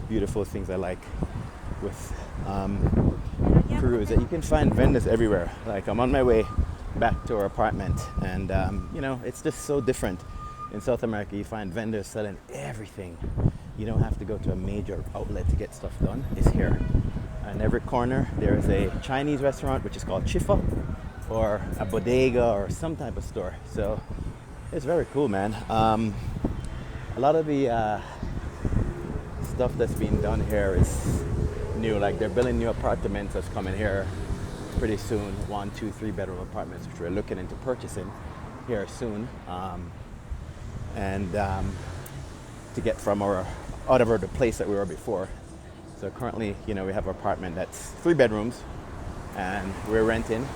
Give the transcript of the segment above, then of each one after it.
Beautiful things I like with Peru is that you can find vendors everywhere. Like I'm on my way back to our apartment, and it's just so different. In South America, you find vendors selling everything. You don't have to go to a major outlet to get stuff done. It's here. On every corner, there is a Chinese restaurant, which is called Chifa, or a bodega, or some type of store. So it's very cool, man. A lot of the stuff that's being done here is new. Like they're building new apartments that's coming here pretty soon. 1, 2, 3 bedroom apartments, which we're looking into purchasing here soon. And to get from our out of the place that we were before. So currently, we have an apartment that's 3 bedrooms, and we're renting.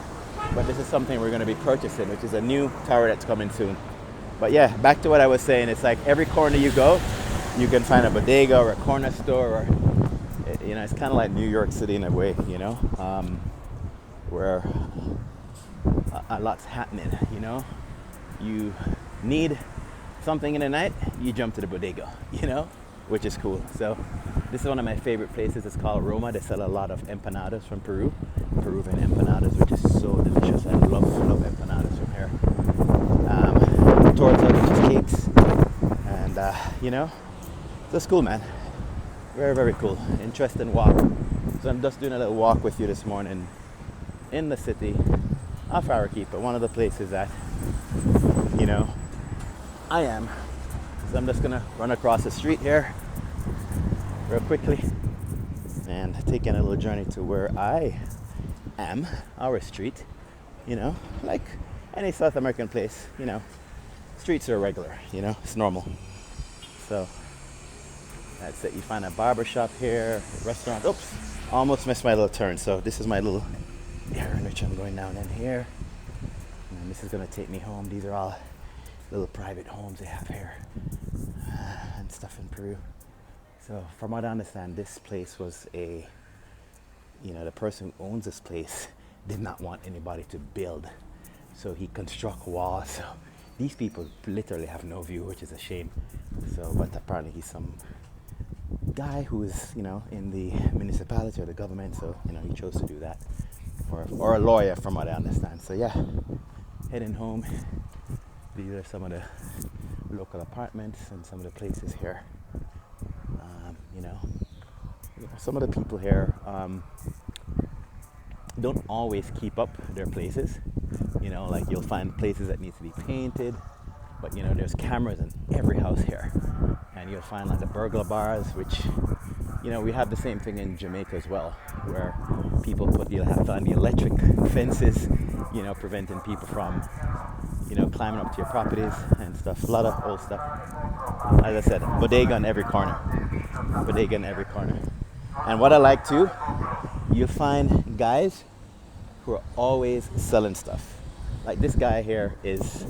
But this is something we're going to be purchasing, which is a new tower that's coming soon. But yeah, back to what I was saying. It's like every corner you go, you can find a bodega or a corner store, or it's kind of like New York City in a way, where a lot's happening. You need something in the night, you jump to the bodega, which is cool. So this is one of my favorite places. It's called Roma. They sell a lot of empanadas from Peru, Peruvian empanadas, which is so delicious. I love empanadas from here. Torta, which is cakes, and so it's cool, man. Very, very cool. Interesting walk. So I'm just doing a little walk with you this morning in the city of Arequipa, one of the places that I am. So I'm just gonna run across the street here real quickly and take in a little journey to where I am, our street. Like any South American place, streets are regular, it's normal. So that's it. You find a barber shop here, a restaurant. Oops, almost missed my little turn. So this is my little area in which I'm going down in here. And this is gonna take me home. These are all little private homes they have here and stuff in Peru. So from what I understand, this place was the person who owns this place did not want anybody to build. So he construct walls. So these people literally have no view, which is a shame. So, but apparently he's some guy who is, in the municipality or the government. So, he chose to do that. Or a lawyer, from what I understand. So yeah, heading home. These are some of the local apartments and some of the places here. Some of the people here don't always keep up their places. Like you'll find places that need to be painted, but there's cameras in every house here. And you'll find like the burglar bars, which we have the same thing in Jamaica as well, where you'll have to find the electric fences, preventing people from climbing up to your properties and stuff. A lot of old stuff. As I said, bodega in every corner. Bodega in every corner. And what I like too, you'll find guys who are always selling stuff. Like this guy here is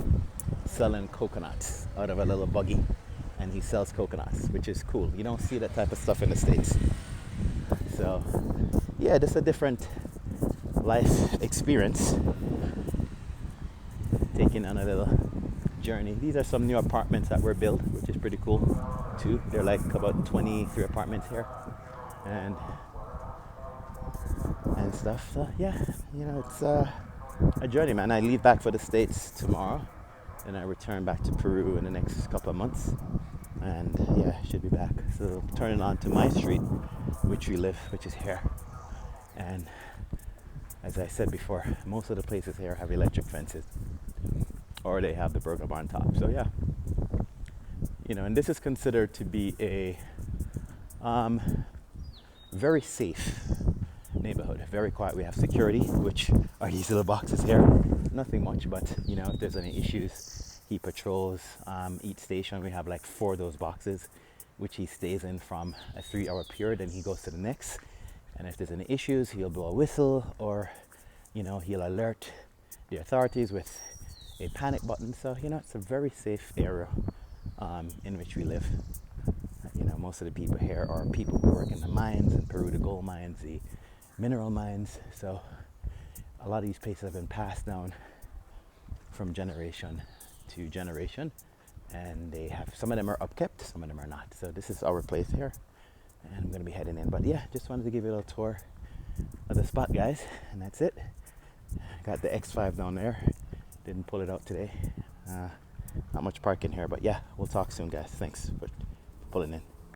selling coconuts out of a little buggy, and he sells coconuts, which is cool. You don't see that type of stuff in the States. So yeah, just a different life experience. Taking on a little journey. These are some new apartments that were built, which is pretty cool too. They're like about 23 apartments here, and stuff. So yeah, it's a journey, man. I leave back for the States tomorrow, and I return back to Peru in the next couple of months, and yeah, should be back. So turning on to my street, which we live, which is here, and as I said before, most of the places here have electric fences, or they have the burglar bar on top. So yeah, and this is considered to be a very safe neighborhood, very quiet. We have security, which are these little boxes here. Nothing much, but if there's any issues, he patrols each station. We have like 4 of those boxes, which he stays in from a 3-hour period, and he goes to the next. And if there's any issues, he'll blow a whistle, or he'll alert the authorities with a panic button. So it's a very safe area in which we live. Most of the people here are people who work in the mines in Peru, the gold mines, the mineral mines. So a lot of these places have been passed down from generation to generation, and they have, some of them are upkept, some of them are not. So this is our place here, and I'm gonna be heading in. But yeah, just wanted to give you a little tour of the spot, guys, and that's it. Got the X5 down there. Didn't pull it out today. Not much parking here, but yeah, we'll talk soon, guys. Thanks for pulling in.